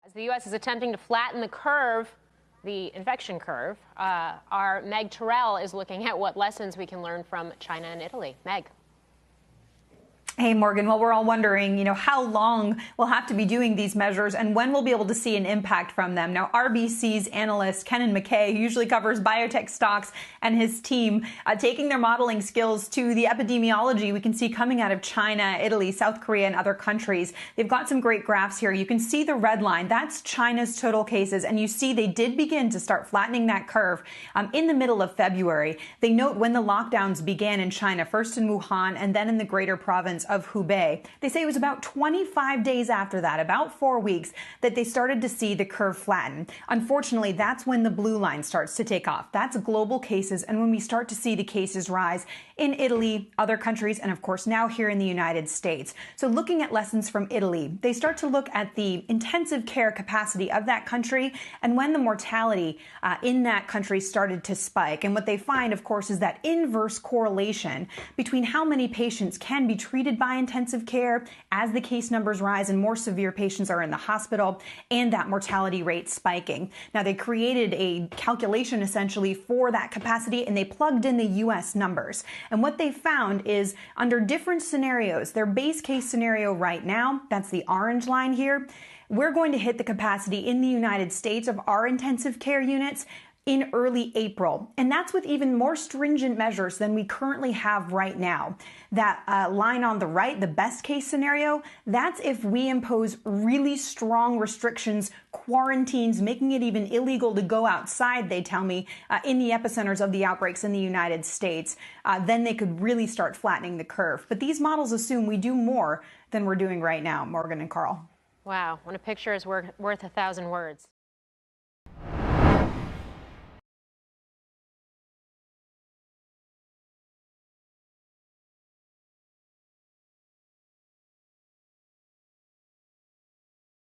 As the U.S. is attempting to flatten the curve, the infection curve, our Meg Tirrell is looking at what lessons we can learn from China and Italy. Meg. Hey, Morgan. Well, we're all wondering, how long we'll have to be doing these measures and when we'll be able to see an impact from them. Now, RBC's analyst Kenan McKay, who usually covers biotech stocks, and his team taking their modeling skills to the epidemiology we can see coming out of China, Italy, South Korea, and other countries. They've got some great graphs here. You can see the red line. That's China's total cases. And you see they did begin to start flattening that curve in the middle of February. They note when the lockdowns began in China, first in Wuhan and then in the greater province of Hubei. They say it was about 25 days after that, about 4 weeks, that they started to see the curve flatten. Unfortunately, that's when the blue line starts to take off. That's global cases, and when we start to see the cases rise in Italy, other countries, and of course now here in the United States. So looking at lessons from Italy, they start to look at the intensive care capacity of that country and when the mortality in that country started to spike. And what they find, of course, is that inverse correlation between how many patients can be treated by intensive care as the case numbers rise and more severe patients are in the hospital, and that mortality rate spiking. Now, they created a calculation essentially for that capacity, and they plugged in the U.S. numbers. And what they found is under different scenarios, their base case scenario right now, that's the orange line here, we're going to hit the capacity in the United States of our intensive care units in early April. And that's with even more stringent measures than we currently have right now. That line on the right, the best case scenario, that's if we impose really strong restrictions, quarantines, making it even illegal to go outside, they tell me, in the epicenters of the outbreaks in the United States. Then they could really start flattening the curve. But these models assume we do more than we're doing right now, Morgan and Carl. Wow, when a picture is worth 1,000 words.